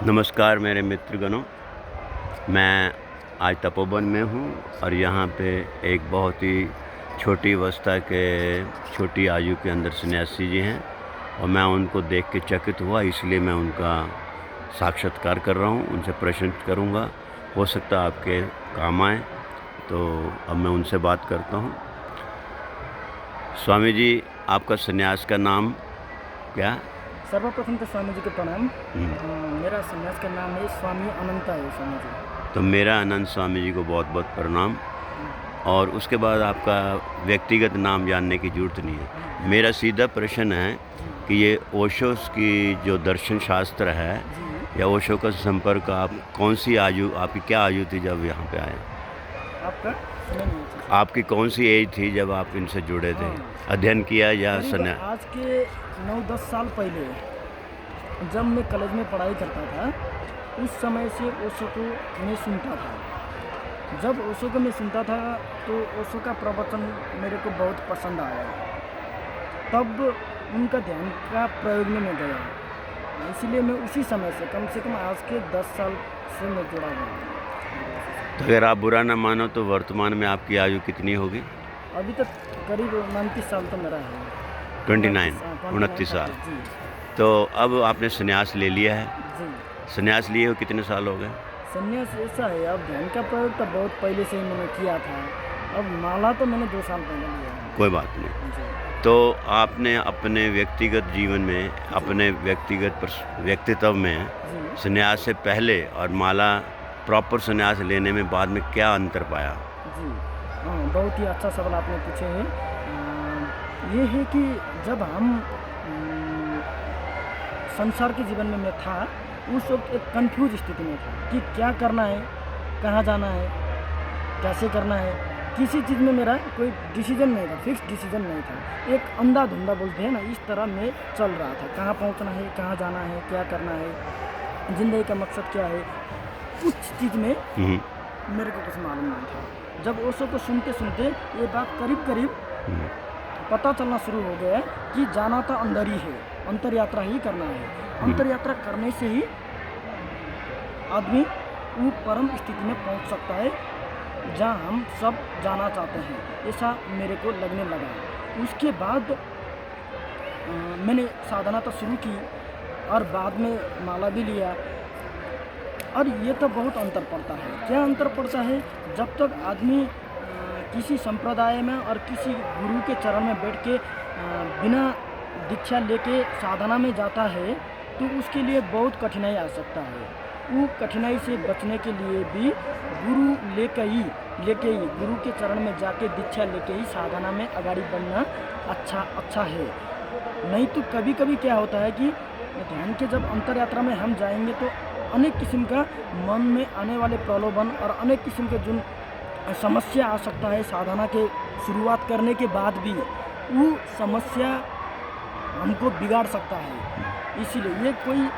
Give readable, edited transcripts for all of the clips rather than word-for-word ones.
नमस्कार मेरे मित्रगणों, मैं आज तपोवन में हूँ और यहाँ पे एक बहुत ही छोटी अवस्था के छोटी आयु के अंदर सन्यासी जी हैं और मैं उनको देख के चकित हुआ, इसलिए मैं उनका साक्षात्कार कर रहा हूँ, उनसे प्रश्न करूँगा, हो सकता है आपके काम आए। तो अब मैं उनसे बात करता हूँ। स्वामी जी, आपका सन्यास का नाम क्या? सर्वप्रथम तो स्वामी जी को प्रणाम। मेरा सन्यास का नाम है स्वामी अनंता है स्वामी जी। तो मेरा अनंत स्वामी जी को बहुत बहुत प्रणाम। और उसके बाद आपका व्यक्तिगत नाम जानने की ज़रूरत नहीं है। मेरा सीधा प्रश्न है कि ये ओशो की जो दर्शन शास्त्र है या ओशो का संपर्क आप कौन सी आयु, आपकी क्या आयु थी जब यहाँ पे आए? आपका आपकी कौन सी एज थी जब आप इनसे जुड़े थे? अध्ययन किया या सन्यास? आज के 9-10 साल पहले जब मैं कॉलेज में पढ़ाई करता था, उस समय से ओशो को मैं सुनता था। जब ओशो को मैं सुनता था तो ओशो का प्रवचन मेरे को बहुत पसंद आया, तब उनका ध्यान का प्रयोग में मैं गया। इसलिए मैं उसी समय से कम आज के 10 साल से मैं जुड़ा हुआ। तो अगर आप बुरा ना मानो तो वर्तमान में आपकी आयु कितनी होगी? अभी तक करीब 29 साल तो मेरा है। 29 साल। जी तो अब आपने सन्यास ले लिया है। जी। सन्यास लिए हो कितने साल हो गए? संन्यास ऐसा है, अब ध्यान का प्रयोग तो बहुत पहले से ही मैंने किया था। अब माला तो मैंने 2 साल पहले लिया है। कोई बात नहीं। जी तो आपने अपने व्यक्तिगत जीवन में, अपने व्यक्तिगत व्यक्तित्व में जी सन्यास से पहले और माला प्रॉपर सन्यास लेने में बाद में क्या अंतर पाया? जी। हाँ, बहुत ही अच्छा सवाल आपने पूछे हैं। ये है कि जब हम संसार के जीवन में मैं था, उस वक्त एक कंफ्यूज स्थिति में था कि क्या करना है, कहाँ जाना है, कैसे करना है। किसी चीज़ में मेरा कोई डिसीजन नहीं था, फिक्स डिसीजन नहीं था। एक अंधा-धुंधा बोलते हैं ना, इस तरह मैं चल रहा था। कहाँ पहुँचना है, कहाँ जाना है, क्या करना है, ज़िंदगी का मकसद क्या है, कुछ चीज़ में मेरे को कुछ मालूम नहीं था। जब ओशो को सुनते सुनते ये बात करीब करीब पता चलना शुरू हो गया कि जाना तो अंदर ही है, अंतर यात्रा ही करना है। अंतर यात्रा करने से ही आदमी वो परम स्थिति में पहुंच सकता है जहां हम सब जाना चाहते हैं, ऐसा मेरे को लगने लगा। उसके बाद मैंने साधना तो शुरू की और बाद में माला भी लिया। और ये तो बहुत अंतर पड़ता है। क्या अंतर पड़ता है? जब तक आदमी किसी संप्रदाय में और किसी गुरु के चरण में बैठ के बिना दीक्षा लेके साधना में जाता है, तो उसके लिए बहुत कठिनाई आ सकता है। वो कठिनाई से बचने के लिए भी गुरु लेके ही गुरु के चरण में जाके दीक्षा लेके ही साधना में आगाड़ी बढ़ना अच्छा है। नहीं तो कभी कभी क्या होता है कि ध्यान के जब अंतर यात्रा में हम जाएंगे तो अनेक किस्म का मन में आने वाले प्रलोभन और अनेक किस्म के जो समस्या आ सकता है, साधना के शुरुआत करने के बाद भी वो समस्या हमको बिगाड़ सकता है। इसीलिए ये कोई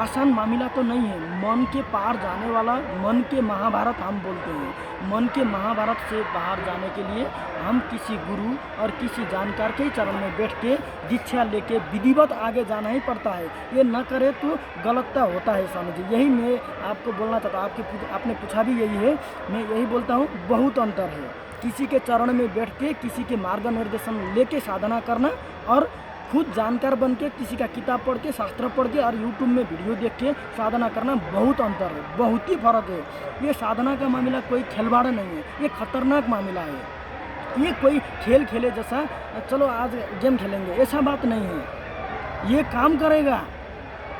आसान मामला तो नहीं है। मन के पार जाने वाला, मन के महाभारत हम बोलते हैं। मन के महाभारत से बाहर जाने के लिए हम किसी गुरु और किसी जानकार के चरण में बैठ के दीक्षा लेके विधिवत आगे जाना ही पड़ता है। ये न करे तो गलत होता है स्वामी जी। यही मैं आपको बोलना चाहता हूँ। आपने पूछा भी यही है, मैं यही बोलता हूँ, बहुत अंतर है किसी के चरण में बैठ के किसी के मार्गनिर्देशन लेके साधना करना और खुद जानकार बन के किसी का किताब पढ़ के, शास्त्र पढ़ के और यूट्यूब में वीडियो देख के साधना करना बहुत अंतर है, बहुत ही फर्क है। ये साधना का मामला कोई खिलवाड़ नहीं है, ये खतरनाक मामला है। ये कोई खेल खेले जैसा चलो आज गेम खेलेंगे, ऐसा बात नहीं है। ये काम करेगा,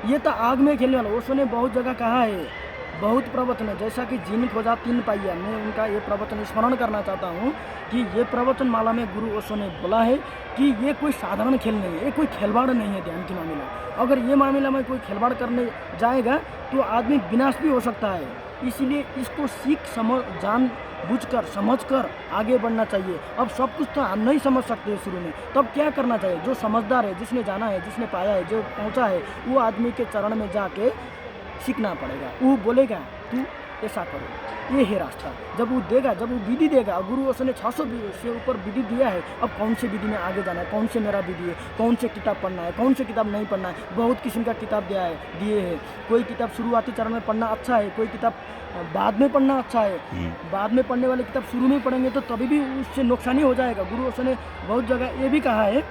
ये तो आग में खेलने वाला। ओशो ने बहुत जगह कहा है, बहुत प्रवचन है, जैसा कि जिन खोजा तीन पाइया। मैं उनका ये प्रवचन स्मरण करना चाहता हूँ कि ये प्रवचन माला में गुरु ओशो ने बोला है कि ये कोई साधारण खेल नहीं है, ये कोई खिलवाड़ नहीं है ध्यान की मामला। अगर ये मामला में कोई खिलवाड़ करने जाएगा तो आदमी विनाश भी हो सकता है। इसीलिए इसको जान बुझकर समझकर आगे बढ़ना चाहिए। अब सब कुछ तो हम नहीं समझ सकते शुरू में, तब क्या करना चाहिए? जो समझदार है, जिसने जाना है, जिसने पाया है, जो पहुँचा है, वो आदमी के चरण में जाके सीखना पड़ेगा। वो बोलेगा तू ऐसा करो, ये है रास्ता। जब वो देगा, जब वो विधि देगा, गुरु उसने 600 से ऊपर विधि दिया है, अब कौन से विधि में आगे जाना है, कौन से मेरा विधि है, कौन से किताब पढ़ना है, कौन से किताब नहीं पढ़ना है, बहुत किस्म का किताब दिए है। कोई किताब शुरुआती चरण में पढ़ना अच्छा है, कोई किताब बाद में पढ़ना अच्छा है। बाद में पढ़ने वाले किताब शुरू में पढ़ेंगे तो तभी भी उससे नुकसान ही हो जाएगा। गुरु उसने बहुत जगह ये भी कहा है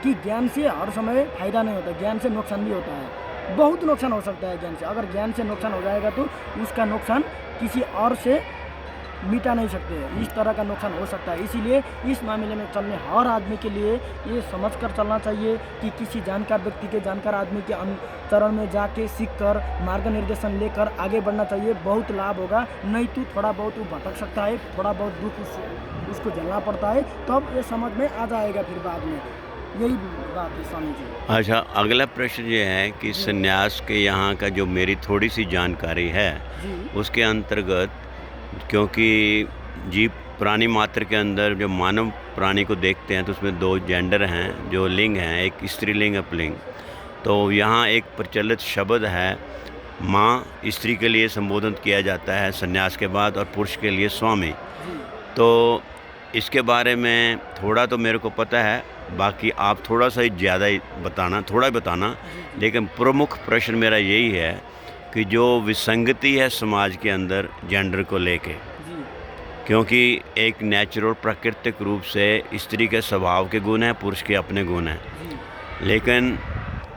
कि ज्ञान से हर समय फ़ायदा नहीं होता, ज्ञान से नुकसान भी होता है। बहुत नुकसान हो सकता है ज्ञान से। अगर ज्ञान से नुकसान हो जाएगा तो उसका नुकसान किसी और से मिटा नहीं सकते हैं, इस तरह का नुकसान हो सकता है। इसीलिए इस मामले में चलने हर आदमी के लिए ये समझ कर चलना चाहिए कि किसी जानकार व्यक्ति के, जानकार आदमी के चरण में जाके सीख कर मार्ग निर्देशन लेकर आगे बढ़ना चाहिए। बहुत लाभ होगा। नहीं तो थोड़ा बहुत वो भटक सकता है, थोड़ा बहुत दुख उसको झेलना पड़ता है, तब ये समझ में आ जाएगा फिर बाद में। यही बात है स्वामी जी। अच्छा, अगला प्रश्न ये है कि संन्यास के यहाँ का जो मेरी थोड़ी सी जानकारी है जी उसके अंतर्गत, क्योंकि जीव प्राणी मात्र के अंदर जो मानव प्राणी को देखते हैं तो उसमें 2 जेंडर हैं, जो लिंग हैं, एक स्त्रीलिंग और पुल्लिंग। तो यहाँ एक प्रचलित शब्द है, माँ स्त्री के लिए संबोधन किया जाता है संन्यास के बाद, और पुरुष के लिए स्वामी। जी तो इसके बारे में थोड़ा तो मेरे को पता है, बाकी आप थोड़ा सा ही ज़्यादा ही बताना, थोड़ा ही बताना। लेकिन प्रमुख प्रश्न मेरा यही है कि जो विसंगति है समाज के अंदर जेंडर को लेके, जी क्योंकि एक नेचुरल प्राकृतिक रूप से स्त्री के स्वभाव के गुण हैं, पुरुष के अपने गुण हैं। जी लेकिन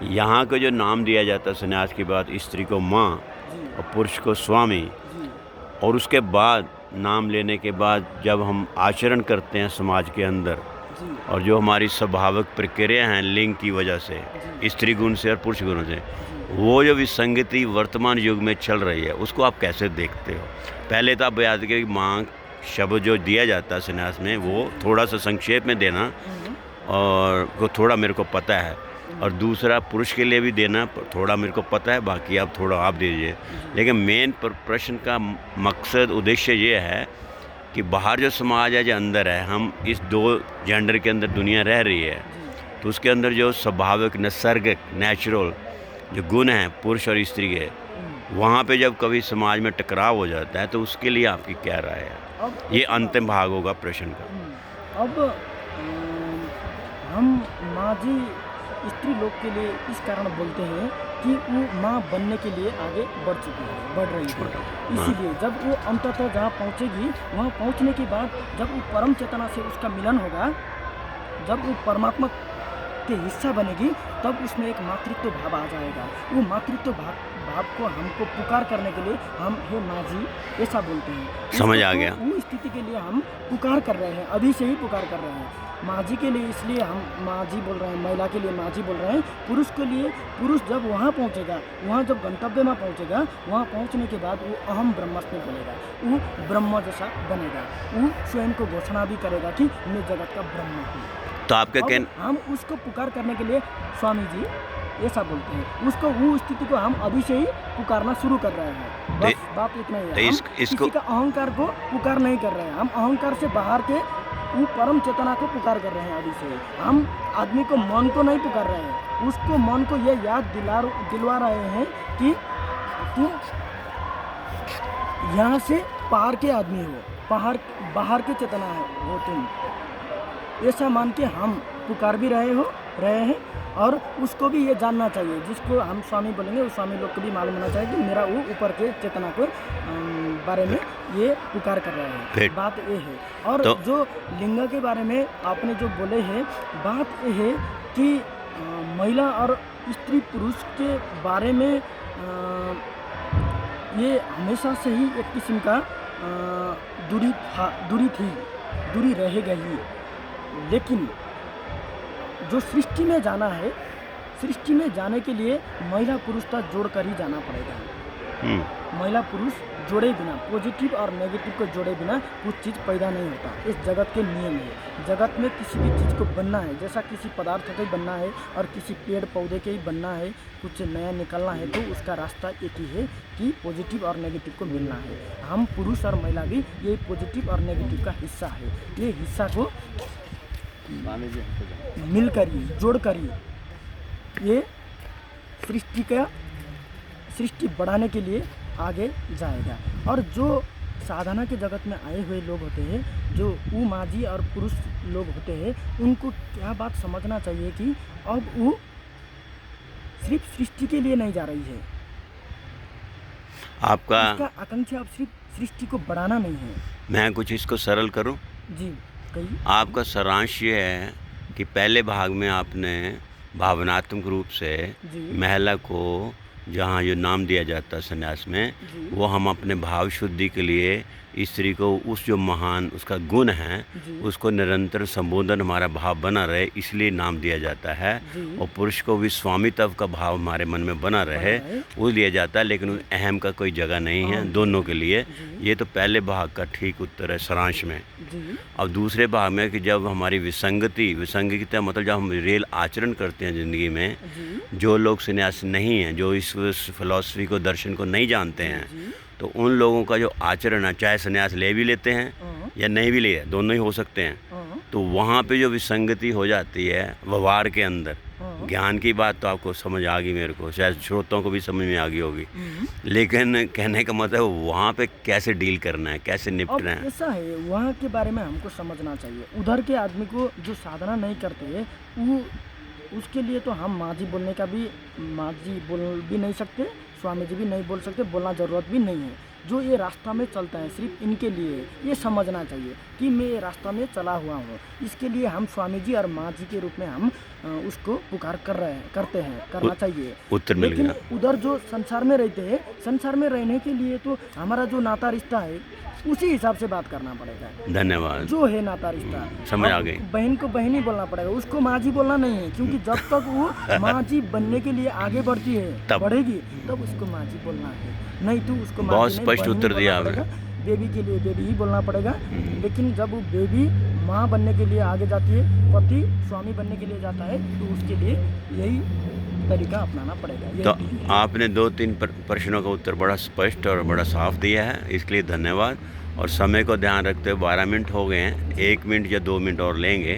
यहाँ को जो नाम दिया जाता है संन्यास के बाद, स्त्री को माँ जी और पुरुष को स्वामी, जी और उसके बाद नाम लेने के बाद जब हम आचरण करते हैं समाज के अंदर, जी और जो हमारी स्वाभाविक प्रक्रिया हैं लिंग की वजह से, स्त्री गुण से और पुरुष गुणों से, वो जो विसंगति वर्तमान युग में चल रही है उसको आप कैसे देखते हो? पहले तो आप बता दें कि माँ शब्द जो दिया जाता है संन्यास में, वो थोड़ा सा संक्षेप में देना, और वो थोड़ा मेरे को पता है। और दूसरा पुरुष के लिए भी देना थोड़ा मेरे को पता है, बाकी आप थोड़ा आप दीजिए। लेकिन मेन प्रश्न का मकसद, उद्देश्य ये है कि बाहर जो समाज है, जो अंदर है, हम इस 2 जेंडर के अंदर दुनिया रह रही है, तो उसके अंदर जो स्वाभाविक नैसर्गिक नेचुरल जो गुण हैं पुरुष और स्त्री के, वहाँ पे जब कभी समाज में टकराव हो जाता है तो उसके लिए आपकी क्या राय है? अब ये अंतिम भाग होगा प्रश्न का। अब हम माँ जी स्त्री लोग के लिए इस कारण बोलते हैं कि वो माँ बनने के लिए आगे बढ़ चुकी है, बढ़ रही है। इसीलिए जब वो अंततः जहाँ पहुँचेगी, वहाँ पहुँचने के बाद जब वो परम चेतना से उसका मिलन होगा, जब वो परमात्मा के हिस्सा बनेगी, तब उसमें एक मातृत्व भाव आ जाएगा। वो मातृत्व भाव को हमको पुकार करने के लिए हम हे माँ जी ऐसा बोलते हैं। समझ आ गया। वो स्थिति के लिए हम पुकार कर रहे हैं, अभी से ही पुकार कर रहे हैं माँ जी के लिए। इसलिए हम माँ जी बोल रहे हैं, महिला के लिए माँ जी बोल रहे हैं। पुरुष के लिए, पुरुष जब वहाँ पहुँचेगा, वहाँ जब गंतव्य में पहुँचेगा, वहाँ पहुँचने के बाद वो अहम ब्रह्मास्मि बोलेगा, वो ब्रह्म जैसा बनेगा, वो स्वयं को घोषणा भी करेगा कि मैं जगत का ब्रह्म हूँ। तो आपका कहना, हम उसको पुकार करने के लिए स्वामी जी ऐसा बोलते हैं, उसको वो स्थिति को हम अभी से ही पुकारना शुरू कर रहे हैं। बस बात इतना ही है। हम किसी का अहंकार को पुकार नहीं कर रहे हैं, हम अहंकार से बाहर के वो परम चेतना को पुकार कर रहे हैं अभी से। हम आदमी को मन को नहीं पुकार रहे हैं, उसको मन को ये याद दिलवा रहे हैं कि तुम यहाँ से पार के आदमी हो, बाहर के चेतना हो तुम, ऐसा मान के हम पुकार भी रहे हैं। और उसको भी ये जानना चाहिए, जिसको हम स्वामी बोलेंगे, उस स्वामी लोग को भी मालूम होना चाहिए कि मेरा वो ऊपर के चेतना को बारे में ये पुकार कर रहे हैं। बात ये है। और तो जो लिंग के बारे में आपने जो बोले हैं, बात ये है कि महिला और स्त्री पुरुष के बारे में ये हमेशा से ही एक किस्म का दूरी रहेगा ही। लेकिन जो सृष्टि में जाना है, सृष्टि में जाने के लिए महिला पुरुष का जोड़ कर ही जाना पड़ेगा। महिला पुरुष जोड़े बिना, पॉजिटिव और नेगेटिव को जोड़े बिना कुछ चीज़ पैदा नहीं होता। इस जगत के नियम है। जगत में किसी भी चीज़ को बनना है, जैसा किसी पदार्थ का ही बनना है और किसी पेड़ पौधे के ही बनना है, कुछ नया निकलना है, तो उसका रास्ता एक ही है कि पॉजिटिव और नेगेटिव को मिलना है। हम पुरुष और महिला भी ये पॉजिटिव और नेगेटिव का हिस्सा है। ये हिस्सा को मिलकर ही, जोड़कर ही ये सृष्टि बढ़ाने के लिए आगे जाएगा। और जो साधना के जगत में आए हुए लोग होते हैं, जो वो माजी और पुरुष लोग होते हैं, उनको क्या बात समझना चाहिए कि अब वो सिर्फ सृष्टि के लिए नहीं जा रही है, आपका उसका आकांक्षा अब सिर्फ सृष्टि को बढ़ाना नहीं है। मैं कुछ इसको सरल करूं। जी कहिए। आपका सारांश ये है कि पहले भाग में आपने भावनात्मक रूप से जी महिला को जहाँ जो नाम दिया जाता है संन्यास में, जी वो हम अपने भाव शुद्धि के लिए स्त्री को उस जो महान उसका गुण है जी उसको निरंतर संबोधन हमारा भाव बना रहे, इसलिए नाम दिया जाता है। जी और पुरुष को भी स्वामित्व का भाव हमारे मन में बना रहे बना रहे। वो लिया जाता है, लेकिन अहम का कोई जगह नहीं है दोनों के लिए। जी ये तो पहले भाग का ठीक उत्तर है सारांश में। जी अब दूसरे भाग में कि जब हमारी विसंगति मतलब जब हम रियल आचरण करते हैं ज़िंदगी में, जी जो लोग सन्यासी नहीं हैं, जो इस फिलॉसफी को दर्शन को नहीं जानते हैं, जी तो उन लोगों का जो आचरण है, चाहे सन्यास ले भी लेते हैं हाँ, या नहीं भी ले, दोनों ही हो सकते हैं, हाँ, तो वहाँ पे जो विसंगति हो जाती है व्यवहार के अंदर। हाँ, ज्ञान की बात तो आपको समझ आ गई, मेरे को शायद श्रोताओं को भी समझ में आ गई होगी, हम्म। लेकिन कहने का मतलब वहाँ पे कैसे डील करना है, कैसे अब निपटना है। ऐसा है, वहाँ के बारे में हमको समझना चाहिए। उधर के आदमी को जो साधना नहीं करते, वो उसके लिए तो हम माजी बोलने का भी, माजी बोल भी नहीं सकते, स्वामी जी भी नहीं बोल सकते, बोलना ज़रूरत भी नहीं है। जो ये रास्ता में चलता है सिर्फ इनके लिए, ये समझना चाहिए कि मैं ये रास्ता में चला हुआ हूँ। इसके लिए हम स्वामी जी और माँ जी के रूप में हम उसको पुकार करते हैं, करना चाहिए। उत्तर मिल लेकिन गया। उधर जो संसार में रहते हैं, संसार में रहने के लिए तो हमारा जो नाता रिश्ता है उसी हिसाब से बात करना पड़ेगा। धन्यवाद, जो है नाता रिश्ता, समझ आ अब गई। बहन को बहन ही बोलना पड़ेगा, उसको माँ जी बोलना नहीं है, क्योंकि जब तक वो माँ जी बनने के लिए आगे बढ़ती है, बढ़ेगी, तब उसको माँ जी बोलना है, नहीं तो उसको माँ बहुत जी नहीं, स्पष्ट बहन ही उत्तर दिया बोलना आपने। पड़ेगा। बेबी के लिए बेबी ही बोलना पड़ेगा। लेकिन जब वो बेबी माँ बनने के लिए आगे जाती है, पति स्वामी बनने के लिए जाता है, तो उसके लिए यही तरीका अपनाना पड़ेगा। यही तो विधि है। आपने 2-3 प्रश्नों का उत्तर बड़ा स्पष्ट और बड़ा साफ दिया है, इसके लिए धन्यवाद। और समय को ध्यान रखते हुए 12 मिनट हो गए हैं, 1 मिनट या 2 मिनट और लेंगे,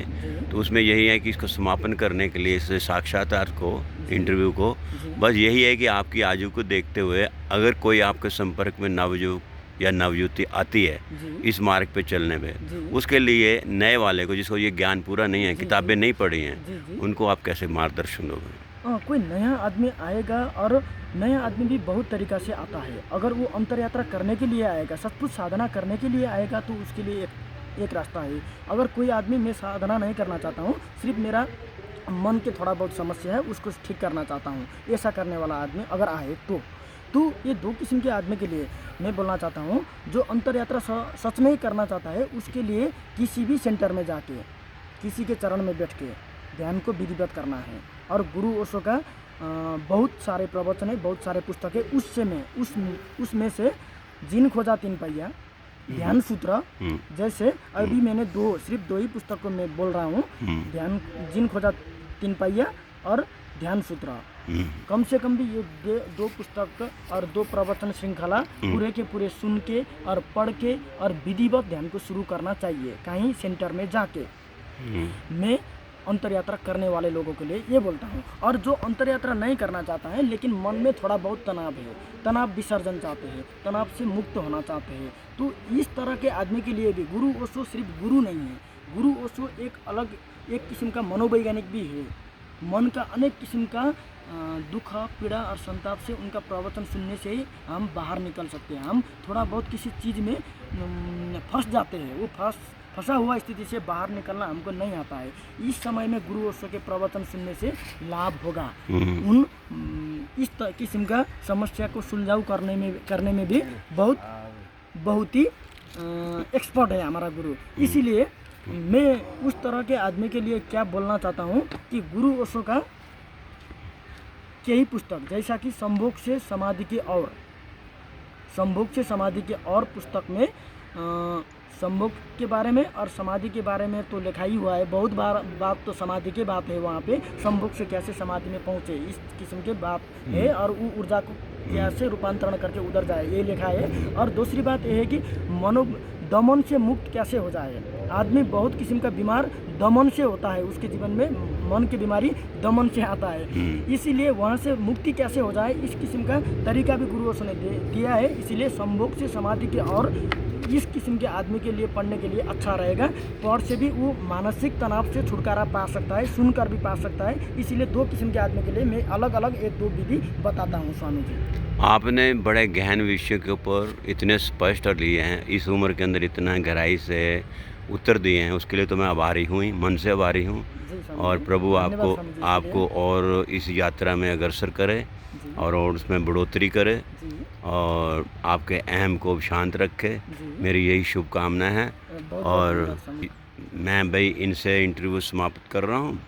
तो उसमें यही है कि इसको समापन करने के लिए, इस साक्षात्कार को, इंटरव्यू को, बस यही है कि आपकी आयु को देखते हुए अगर कोई आपके संपर्क में नवयुवक या नवयुवती आती है जी इस मार्ग पे चलने पे, जी उसके लिए नए वाले को, जिसको ये ज्ञान पूरा नहीं है, जी, किताबें नहीं पढ़ी हैं, जी जी उनको आप कैसे मार्गदर्शन दोगे? कोई नया आदमी आएगा, और नया आदमी भी बहुत तरीक़ा से आता है। अगर वो अंतर यात्रा करने के लिए आएगा, सचमुच साधना करने के लिए आएगा, तो उसके लिए एक रास्ता है। अगर कोई आदमी मैं साधना नहीं करना चाहता हूँ, सिर्फ मेरा मन के थोड़ा बहुत समस्या है, उसको ठीक करना चाहता हूँ, ऐसा करने वाला आदमी अगर आए तो ये 2 किस्म के आदमी के लिए मैं बोलना चाहता हूँ। जो अंतर यात्रा सच में ही करना चाहता है, उसके लिए किसी भी सेंटर में जाके, किसी के चरण में बैठ के ध्यान को विधिवत करना है। और गुरु ओशो का बहुत सारे प्रवचन है, बहुत सारे पुस्तक है, उसमें से जिन खोजा 3 पहिया, ध्यान सूत्र, जैसे अभी मैंने सिर्फ 2 ही पुस्तक को मैं बोल रहा हूँ, ध्यान, जिन खोजा 3 पहिया और ध्यान सूत्र। कम से कम भी ये 2 पुस्तक और 2 प्रवचन श्रृंखला पूरे के पूरे सुन के और पढ़ के और विधिवत ध्यान को शुरू करना चाहिए, कहीं सेंटर में जाके। मैं अंतर यात्रा करने वाले लोगों के लिए ये बोलता हूँ। और जो अंतर यात्रा नहीं करना चाहता है, लेकिन मन में थोड़ा बहुत तनाव है, तनाव विसर्जन चाहते हैं, तनाव से मुक्त होना चाहते हैं, तो इस तरह के आदमी के लिए भी गुरु ओशो सिर्फ गुरु नहीं है। गुरु ओशो एक किस्म का मनोवैज्ञानिक भी है। मन का अनेक किस्म का दुख, पीड़ा और संताप से उनका प्रवचन सुनने से ही हम बाहर निकल सकते हैं। हम थोड़ा बहुत किसी चीज़ में फंस जाते हैं, वो फंसा हुआ स्थिति से बाहर निकलना हमको नहीं आता है। इस समय में गुरु ओशो के प्रवचन सुनने से लाभ होगा। इस किस्म का समस्या को सुलझाऊ करने में भी बहुत ही एक्सपर्ट है हमारा गुरु। इसीलिए मैं उस तरह के आदमी के लिए क्या बोलना चाहता हूँ कि गुरु ओशो का कई पुस्तक, जैसा कि संभोग से समाधि की और पुस्तक में संभोग के बारे में और समाधि के बारे में तो लिखा ही हुआ है। बहुत बार बात तो समाधि के बात है, वहाँ पे संभोग से कैसे समाधि में पहुँचे इस किस्म के बात है, और वो ऊर्जा को कैसे रूपांतरण करके उधर जाए ये लिखा है। और दूसरी बात यह है कि दमन से मुक्त कैसे हो जाए। आदमी बहुत किस्म का बीमार दमन से होता है, उसके जीवन में मन की बीमारी दमन से आता है, इसीलिए वहाँ से मुक्ति कैसे हो जाए इस किस्म का तरीका भी गुरुओं ने दिया है। इसीलिए संभोग से समाधि के और इस किस्म के आदमी के लिए पढ़ने के लिए अच्छा रहेगा। पढ़ से भी वो मानसिक तनाव से छुटकारा पा सकता है, सुनकर भी पा सकता है। इसीलिए दो किस्म के आदमी के लिए मैं अलग अलग एक दो विधि बताता हूँ स्वामी जी। आपने बड़े गहन विषय के ऊपर इतने स्पष्ट लिए हैं, इस उम्र के अंदर इतना गहराई से उत्तर दिए हैं, उसके लिए तो मैं आभारी हूँ, मन से आभारी हूँ। और प्रभु आपको और इस यात्रा में अग्रसर करे और उसमें बढ़ोतरी करे और आपके अहम को शांत रखे, मेरी यही शुभकामना है। और मैं भाई इनसे इंटरव्यू समाप्त कर रहा हूँ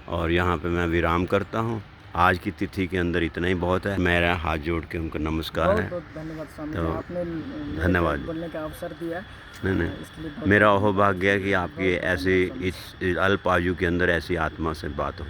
और यहाँ पे मैं विराम करता हूँ। आज की तिथि के अंदर इतना ही बहुत है। मेरा हाथ जोड़ के उनको नमस्कार है। बहुत धन्यवाद स्वामी जी, तो आपने धन्यवाद। बोलने का अवसर दिया। नहीं, मेरा अहोभाग्य है कि आपकी ऐसी इस अल्प आयु के अंदर ऐसी आत्मा से बात हुई।